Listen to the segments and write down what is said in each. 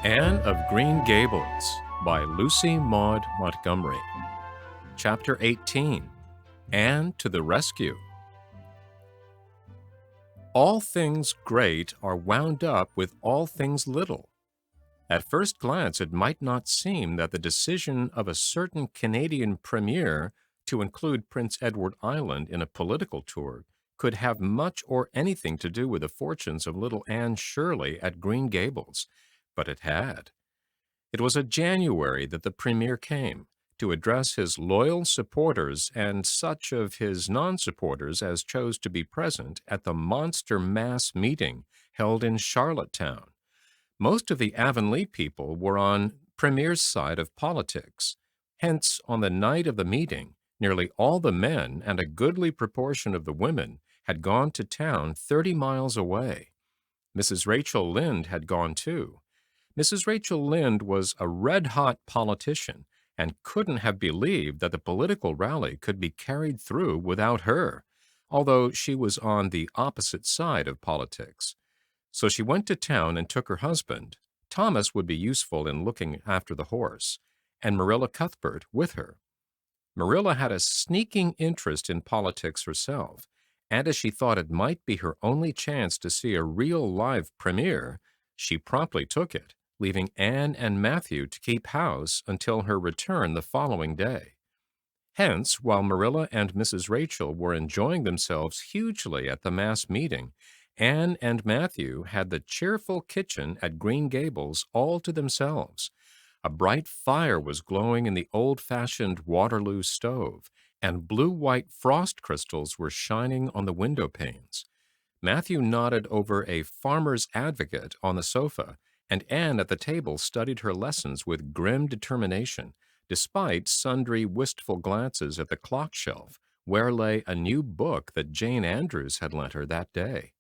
Anne of Green Gables by Lucy Maud Montgomery. Chapter 18. Anne to the Rescue. All things great are wound up with all things little. At first glance, it might not seem that the decision of a certain Canadian premier to include Prince Edward Island in a political tour could have much or anything to do with the fortunes of little Anne Shirley at Green Gables, but it had. It was in January that the premier came to address his loyal supporters and such of his non-supporters as chose to be present at the monster mass meeting held in Charlottetown. Most of the Avonlea people were on Premier's side of politics. Hence, on the night of the meeting, nearly all the men and a goodly proportion of the women had gone to town 30 miles away. Mrs. Rachel Lynde had gone too. Mrs. Rachel Lynde was a red-hot politician and couldn't have believed that the political rally could be carried through without her, although she was on the opposite side of politics. So she went to town and took her husband. Thomas would be useful in looking after the horse, and Marilla Cuthbert with her. Marilla had a sneaking interest in politics herself, and as she thought it might be her only chance to see a real live premier, she promptly took it, leaving Anne and Matthew to keep house until her return the following day. Hence, while Marilla and Mrs. Rachel were enjoying themselves hugely at the mass meeting, Anne and Matthew had the cheerful kitchen at Green Gables all to themselves. A bright fire was glowing in the old-fashioned Waterloo stove, and blue-white frost crystals were shining on the window panes. Matthew nodded over a Farmer's Advocate on the sofa, and Anne at the table studied her lessons with grim determination, despite sundry wistful glances at the clock shelf, where lay a new book that Jane Andrews had lent her that day.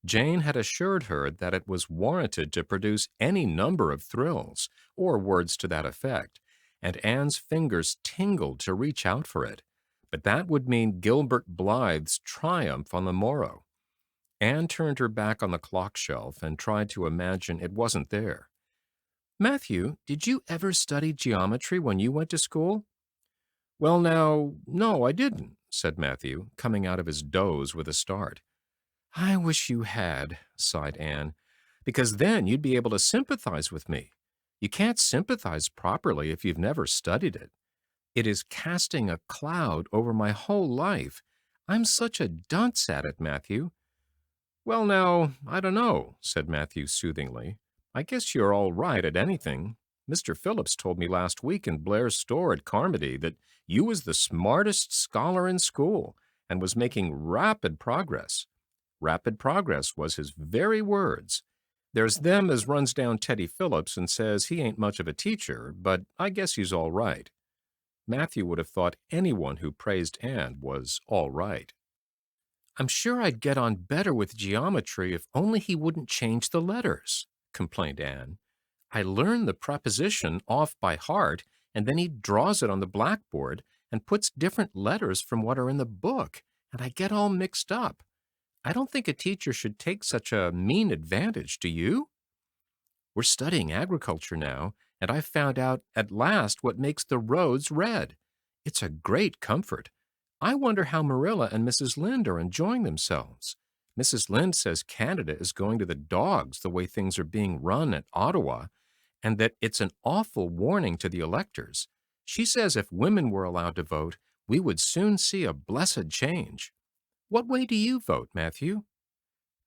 Jane had assured her that it was warranted to produce any number of thrills, or words to that effect, and Anne's fingers tingled to reach out for it. But that would mean Gilbert Blythe's triumph on the morrow. Anne turned her back on the clock shelf and tried to imagine it wasn't there. "Matthew, did you ever study geometry when you went to school?" "Well, now, no, I didn't," said Matthew, coming out of his doze with a start. "I wish you had," sighed Anne, "because then you'd be able to sympathize with me. You can't sympathize properly if you've never studied it. It is casting a cloud over my whole life. I'm such a dunce at it, Matthew." "Well, now, I don't know," said Matthew soothingly. "I guess you're all right at anything. Mr. Phillips told me last week in Blair's store at Carmody that you was the smartest scholar in school and was making rapid progress. Rapid progress was his very words. There's them as runs down Teddy Phillips and says he ain't much of a teacher, but I guess he's all right." Matthew would have thought anyone who praised Anne was all right. "I'm sure I'd get on better with geometry if only he wouldn't change the letters," complained Anne. "I learn the preposition off by heart, and then he draws it on the blackboard and puts different letters from what are in the book, and I get all mixed up. I don't think a teacher should take such a mean advantage, do you? We're studying agriculture now, and I've found out at last what makes the roads red. It's a great comfort. I wonder how Marilla and Mrs. Lynde are enjoying themselves. Mrs. Lynde says Canada is going to the dogs the way things are being run at Ottawa, and that it's an awful warning to the electors. She says if women were allowed to vote, we would soon see a blessed change. What way do you vote, Matthew?"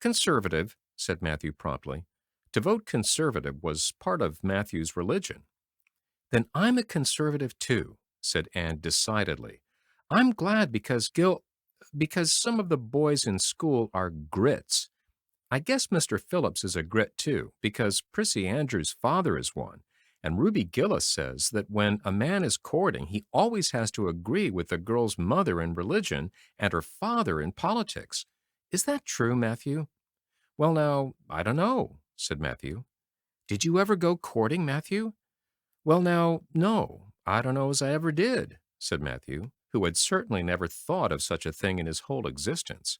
"Conservative," said Matthew promptly. To vote conservative was part of Matthew's religion. "Then I'm a conservative too," said Anne decidedly. "I'm glad because some of the boys in school are grits. I guess Mr. Phillips is a grit too, because Prissy Andrews' father is one, and Ruby Gillis says that when a man is courting, he always has to agree with the girl's mother in religion and her father in politics. Is that true, Matthew?" "Well, now, I don't know," said Matthew. "Did you ever go courting, Matthew?" "Well, now, no, I don't know as I ever did," said Matthew, who had certainly never thought of such a thing in his whole existence.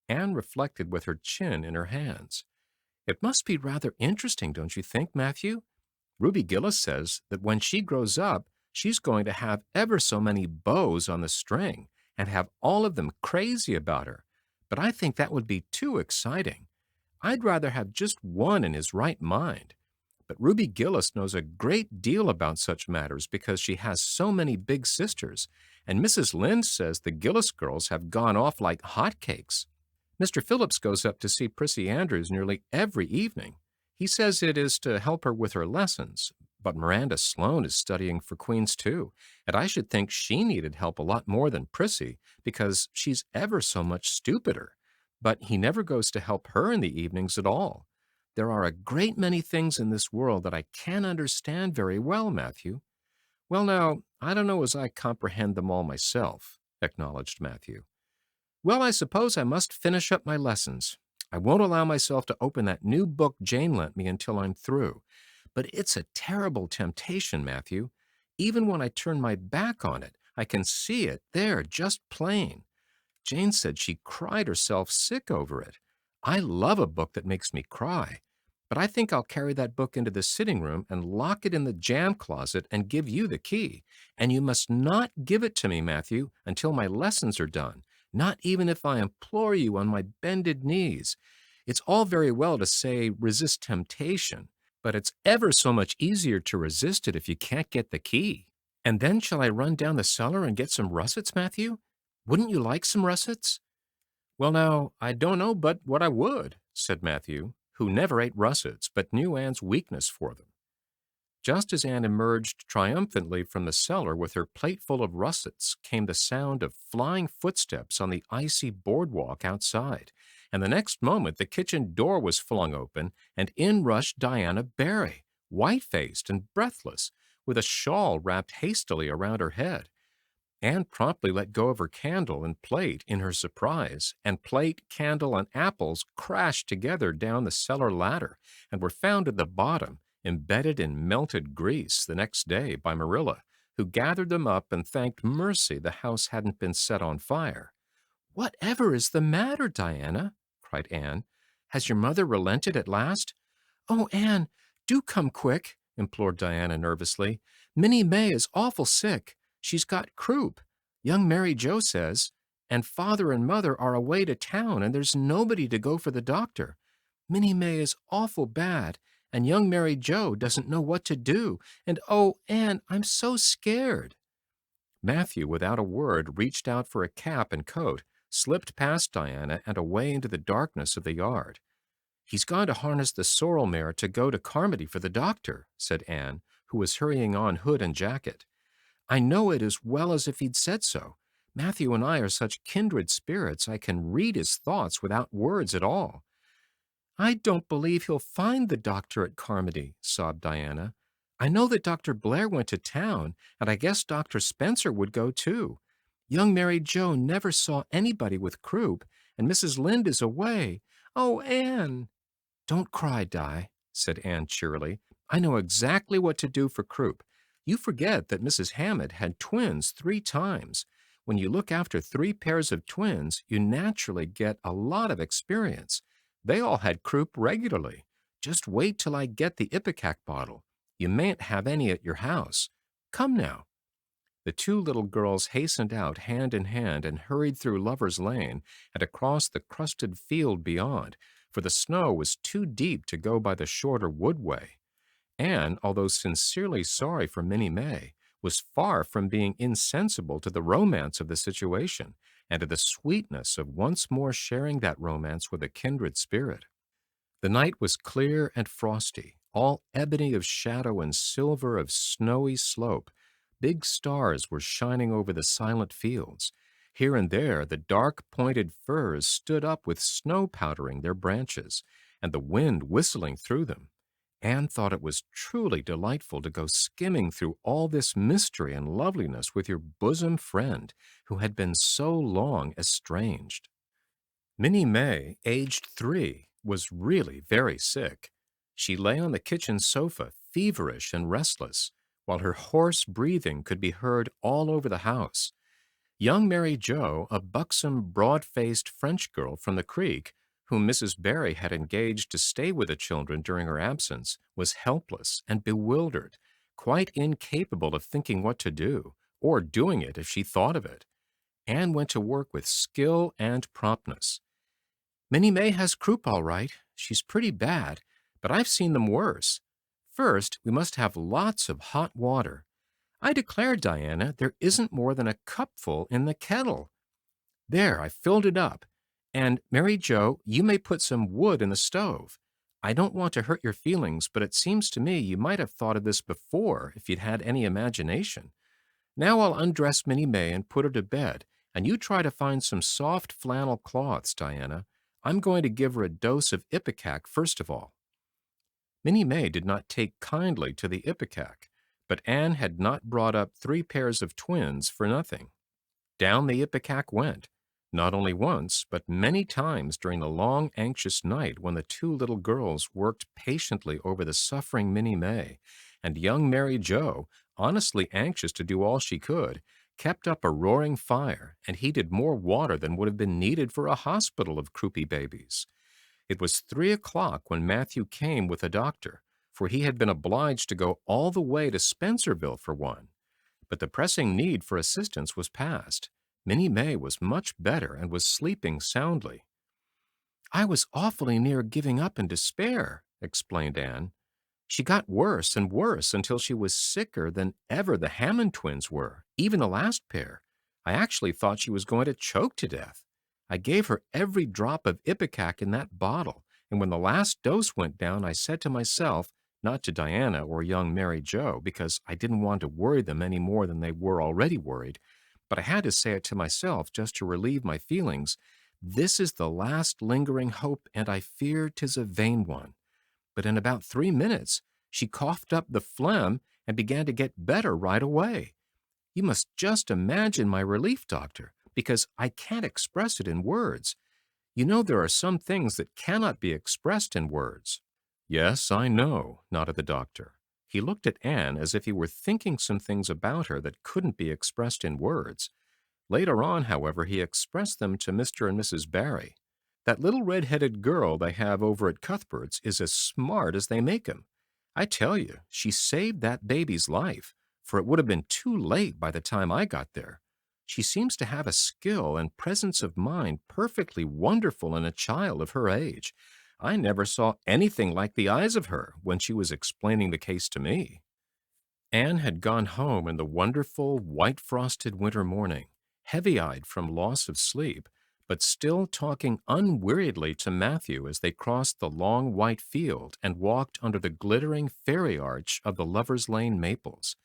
Anne reflected with her chin in her hands. "It must be rather interesting, don't you think, Matthew? Ruby Gillis says that when she grows up, she's going to have ever so many bows on the string and have all of them crazy about her. But I think that would be too exciting. I'd rather have just one in his right mind. But Ruby Gillis knows a great deal about such matters because she has so many big sisters, and Mrs. Lynde says the Gillis girls have gone off like hotcakes. Mr. Phillips goes up to see Prissy Andrews nearly every evening. He says it is to help her with her lessons, but Miranda Sloane is studying for Queen's too, and I should think she needed help a lot more than Prissy because she's ever so much stupider. But he never goes to help her in the evenings at all. There are a great many things in this world that I can't understand very well, Matthew. Well, now, I don't know as I comprehend them all myself, acknowledged Matthew. Well, I suppose I must finish up my lessons. I won't allow myself to open that new book Jane lent me until I'm through. But it's a terrible temptation, Matthew. Even when I turn my back on it, I can see it there, just plain. Jane said she cried herself sick over it. I love a book that makes me cry. But I think I'll carry that book into the sitting room and lock it in the jam closet and give you the key. And you must not give it to me, Matthew, until my lessons are done, not even if I implore you on my bended knees. It's all very well to say resist temptation, but it's ever so much easier to resist it if you can't get the key. And then shall I run down the cellar and get some russets, Matthew? Wouldn't you like some russets? Well, now, I don't know but what I would, said Matthew, who never ate russets but knew Anne's weakness for them. Just as Anne emerged triumphantly from the cellar with her plate full of russets came the sound of flying footsteps on the icy boardwalk outside, and the next moment the kitchen door was flung open, and in rushed Diana Barry, white-faced and breathless, with a shawl wrapped hastily around her head. Anne promptly let go of her candle and plate in her surprise, and plate, candle, and apples crashed together down the cellar ladder and were found at the bottom, embedded in melted grease, the next day by Marilla, who gathered them up and thanked mercy the house hadn't been set on fire. "Whatever is the matter, Diana?" cried Anne. "Has your mother relented at last?" "Oh, Anne, do come quick," implored Diana nervously. "Minnie May is awful sick. She's got croup, young Mary Joe says, and father and mother are away to town, and there's nobody to go for the doctor. Minnie May is awful bad, and young Mary Joe doesn't know what to do, and oh, Anne, I'm so scared." Matthew, without a word, reached out for a cap and coat, slipped past Diana and away into the darkness of the yard. "He's gone to harness the sorrel mare to go to Carmody for the doctor," said Anne, who was hurrying on hood and jacket. "I know it as well as if he'd said so. Matthew and I are such kindred spirits I can read his thoughts without words at all." "I don't believe he'll find the doctor at Carmody," sobbed Diana. "I know that Dr. Blair went to town, and I guess Dr. Spencer would go too. Young Mary Joe never saw anybody with croup, and Mrs. Lynde is away. Oh, Anne!" "Don't cry, Di," said Anne cheerily. "I know exactly what to do for croup. You forget that Mrs. Hammond had twins 3 times. When you look after 3 pairs of twins, you naturally get a lot of experience. They all had croup regularly. Just wait till I get the ipecac bottle. You mayn't have any at your house. Come now." The 2 little girls hastened out hand in hand and hurried through Lover's Lane and across the crusted field beyond, for the snow was too deep to go by the shorter woodway. Anne, although sincerely sorry for Minnie May, was far from being insensible to the romance of the situation and to the sweetness of once more sharing that romance with a kindred spirit. The night was clear and frosty, all ebony of shadow and silver of snowy slope. Big stars were shining over the silent fields. Here and there the dark pointed firs stood up with snow powdering their branches, and the wind whistling through them. Anne thought it was truly delightful to go skimming through all this mystery and loveliness with your bosom friend, who had been so long estranged. Minnie May, aged 3, was really very sick. She lay on the kitchen sofa, feverish and restless, while her hoarse breathing could be heard all over the house. Young Mary Joe, a buxom, broad-faced French girl from the creek, whom Mrs. Barry had engaged to stay with the children during her absence, was helpless and bewildered, quite incapable of thinking what to do, or doing it if she thought of it. Anne went to work with skill and promptness. Minnie May has croup all right. She's pretty bad, but I've seen them worse. First, we must have lots of hot water. I declare, Diana, there isn't more than a cupful in the kettle. There, I filled it up. And, Mary Jo, you may put some wood in the stove. I don't want to hurt your feelings, but it seems to me you might have thought of this before if you'd had any imagination. Now I'll undress Minnie May and put her to bed, and you try to find some soft flannel cloths, Diana. I'm going to give her a dose of ipecac first of all. Minnie May did not take kindly to the ipecac, but Anne had not brought up 3 pairs of twins for nothing. Down the ipecac went, not only once, but many times during the long, anxious night when the 2 little girls worked patiently over the suffering Minnie May, and young Mary Jo, honestly anxious to do all she could, kept up a roaring fire and heated more water than would have been needed for a hospital of croupy babies. It was 3 o'clock when Matthew came with a doctor, for he had been obliged to go all the way to Spencerville for one. But the pressing need for assistance was past. Minnie May was much better and was sleeping soundly. I was awfully near giving up in despair, explained Anne. She got worse and worse until she was sicker than ever the Hammond twins were, even the last pair. I actually thought she was going to choke to death. I gave her every drop of ipecac in that bottle, and when the last dose went down, I said to myself, not to Diana or young Mary Jo, because I didn't want to worry them any more than they were already worried, but I had to say it to myself just to relieve my feelings, this is the last lingering hope, and I fear 'tis a vain one. But in about 3 minutes, she coughed up the phlegm and began to get better right away. You must just imagine my relief, doctor, because I can't express it in words. You know there are some things that cannot be expressed in words. Yes, I know, nodded the doctor. He looked at Anne as if he were thinking some things about her that couldn't be expressed in words. Later on, however, he expressed them to Mr. and Mrs. Barry. That little red-headed girl they have over at Cuthbert's is as smart as they make 'em. I tell you, she saved that baby's life, for it would have been too late by the time I got there. She seems to have a skill and presence of mind perfectly wonderful in a child of her age. I never saw anything like the eyes of her when she was explaining the case to me. Anne had gone home in the wonderful, white-frosted winter morning, heavy-eyed from loss of sleep, but still talking unweariedly to Matthew as they crossed the long white field and walked under the glittering fairy arch of the Lover's Lane maples.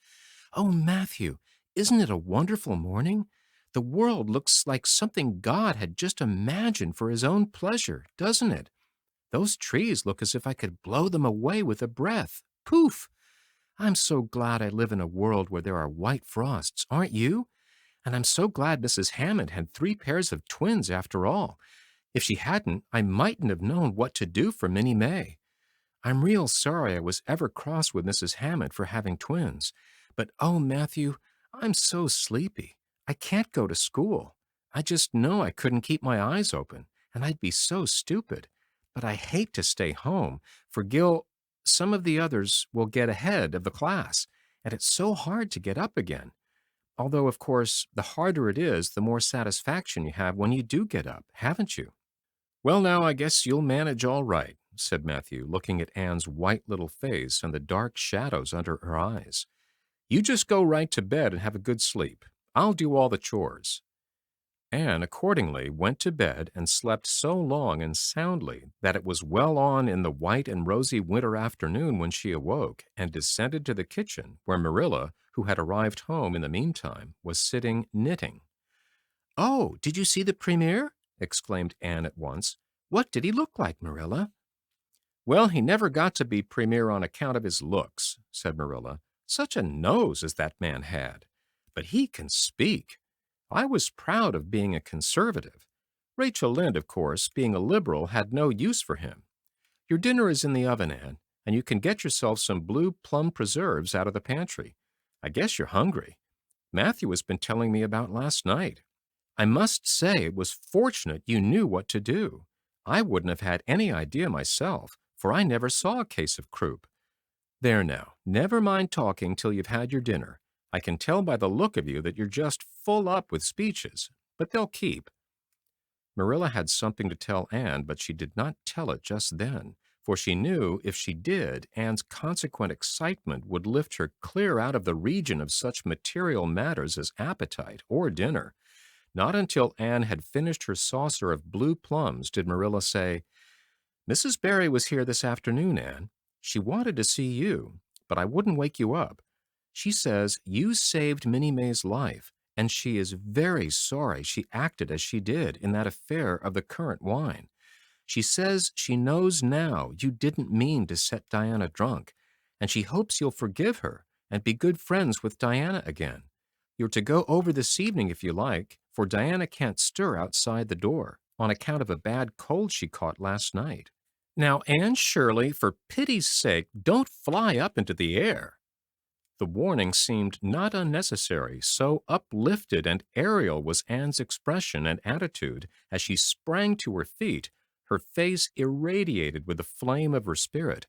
"Oh, Matthew, isn't it a wonderful morning? The world looks like something God had just imagined for his own pleasure, doesn't it? Those trees look as if I could blow them away with a breath. Poof! I'm so glad I live in a world where there are white frosts, aren't you? And I'm so glad Mrs. Hammond had 3 pairs of twins after all. If she hadn't, I mightn't have known what to do for Minnie May. I'm real sorry I was ever cross with Mrs. Hammond for having twins. But oh, Matthew, I'm so sleepy. I can't go to school. I just know I couldn't keep my eyes open, and I'd be so stupid. But I hate to stay home, for some of the others will get ahead of the class, and it's so hard to get up again. Although, of course, the harder it is, the more satisfaction you have when you do get up, haven't you?" "Well, now, I guess you'll manage all right," said Matthew, looking at Anne's white little face and the dark shadows under her eyes. "You just go right to bed and have a good sleep. I'll do all the chores." Anne accordingly went to bed and slept so long and soundly that it was well on in the white and rosy winter afternoon when she awoke and descended to the kitchen, where Marilla, who had arrived home in the meantime, was sitting knitting. "Oh, did you see the premier?" exclaimed Anne at once. "What did he look like, Marilla?" "Well, he never got to be premier on account of his looks," said Marilla. "Such a nose as that man had. But he can speak. I was proud of being a conservative. Rachel Lynde, of course, being a liberal, had no use for him. Your dinner is in the oven, Anne, and you can get yourself some blue plum preserves out of the pantry. I guess you're hungry. Matthew has been telling me about last night. I must say it was fortunate you knew what to do. I wouldn't have had any idea myself, for I never saw a case of croup. There now, never mind talking till you've had your dinner. I can tell by the look of you that you're just full up with speeches, but they'll keep. Marilla had something to tell Anne, but she did not tell it just then, for she knew if she did, Anne's consequent excitement would lift her clear out of the region of such material matters as appetite or dinner. Not until Anne had finished her saucer of blue plums did Marilla say, "Mrs. Barry was here this afternoon, Anne. She wanted to see you, but I wouldn't wake you up. She says you saved Minnie May's life, and she is very sorry she acted as she did in that affair of the currant wine. She says she knows now you didn't mean to set Diana drunk, and she hopes you'll forgive her and be good friends with Diana again. You're to go over this evening if you like, for Diana can't stir outside the door on account of a bad cold she caught last night." "Now, Anne Shirley, for pity's sake, don't fly up into the air." The warning seemed not unnecessary, so uplifted and aerial was Anne's expression and attitude as she sprang to her feet, her face irradiated with the flame of her spirit.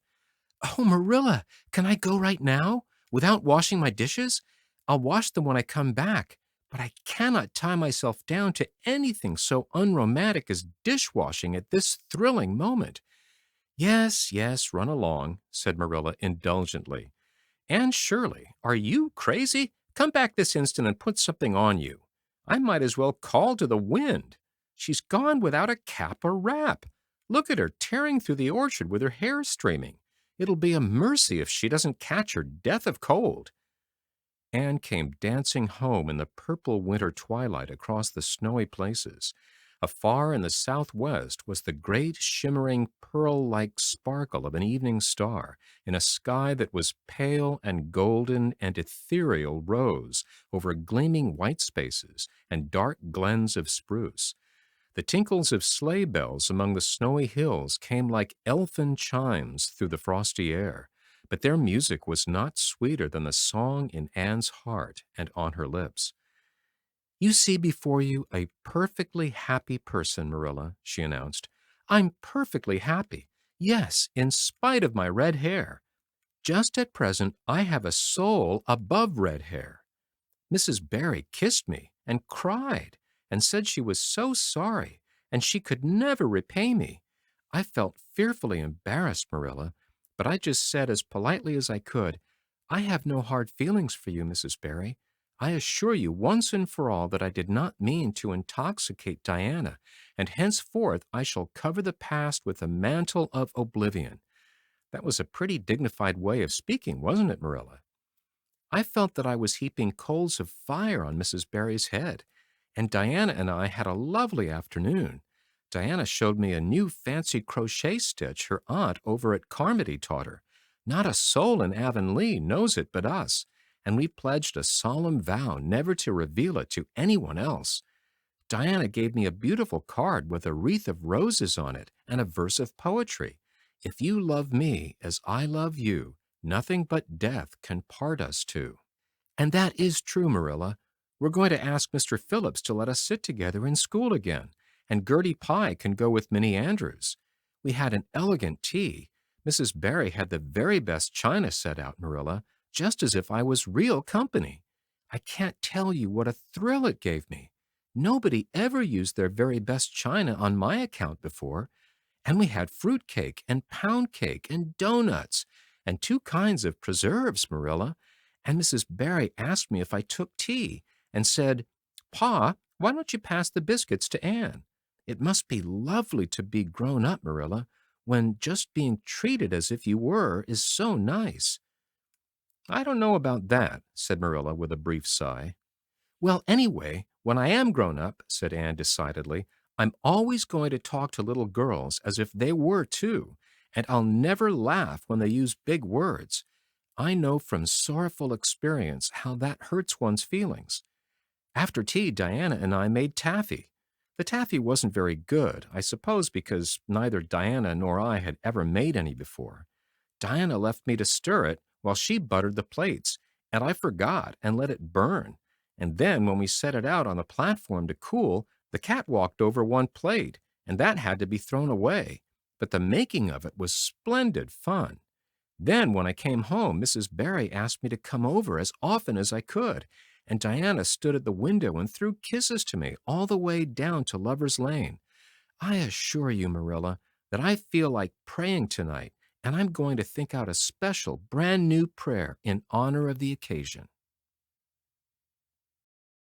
"Oh, Marilla, can I go right now, without washing my dishes? I'll wash them when I come back, but I cannot tie myself down to anything so unromantic as dishwashing at this thrilling moment." "Yes, yes, run along," said Marilla indulgently. "Anne Shirley, are you crazy? Come back this instant and put something on you. I might as well call to the wind. She's gone without a cap or wrap. Look at her tearing through the orchard with her hair streaming. It'll be a mercy if she doesn't catch her death of cold." Anne came dancing home in the purple winter twilight across the snowy places. Afar in the southwest was the great shimmering pearl-like sparkle of an evening star in a sky that was pale and golden and ethereal rose over gleaming white spaces and dark glens of spruce. The tinkles of sleigh bells among the snowy hills came like elfin chimes through the frosty air, but their music was not sweeter than the song in Anne's heart and on her lips. "You see before you a perfectly happy person, Marilla," she announced. "I'm perfectly happy. Yes, in spite of my red hair. Just at present I have a soul above red hair. Mrs. Barry kissed me and cried and said she was so sorry and she could never repay me. I felt fearfully embarrassed, Marilla, but I just said as politely as I could, 'I have no hard feelings for you, Mrs. Barry. I assure you once and for all that I did not mean to intoxicate Diana, and henceforth I shall cover the past with a mantle of oblivion.' That was a pretty dignified way of speaking, wasn't it, Marilla? I felt that I was heaping coals of fire on Mrs. Barry's head, and Diana and I had a lovely afternoon. Diana showed me a new fancy crochet stitch her aunt over at Carmody taught her. Not a soul in Avonlea knows it but us, and we pledged a solemn vow never to reveal it to anyone else. Diana gave me a beautiful card with a wreath of roses on it and a verse of poetry. 'If you love me as I love you, nothing but death can part us two.' And that is true, Marilla. We're going to ask Mr. Phillips to let us sit together in school again, and Gertie Pye can go with Minnie Andrews. We had an elegant tea. Mrs. Barry had the very best china set out, Marilla, just as if I was real company. I can't tell you what a thrill it gave me. Nobody ever used their very best china on my account before, and we had fruit cake and pound cake and doughnuts and two kinds of preserves, Marilla. And Mrs. Barry asked me if I took tea and said, 'Pa, why don't you pass the biscuits to Anne?' It must be lovely to be grown up, Marilla, when just being treated as if you were is so nice." "I don't know about that," said Marilla with a brief sigh. "Well, anyway, when I am grown up," said Anne decidedly, "I'm always going to talk to little girls as if they were too, and I'll never laugh when they use big words. I know from sorrowful experience how that hurts one's feelings. After tea, Diana and I made taffy. The taffy wasn't very good, I suppose because neither Diana nor I had ever made any before. Diana left me to stir it while she buttered the plates, and I forgot and let it burn. And then when we set it out on the platform to cool, the cat walked over one plate, and that had to be thrown away. But the making of it was splendid fun. Then, when I came home, Mrs. Barry asked me to come over as often as I could, and Diana stood at the window and threw kisses to me all the way down to Lover's Lane. I assure you, Marilla, that I feel like praying tonight, and I'm going to think out a special, brand new prayer in honor of the occasion.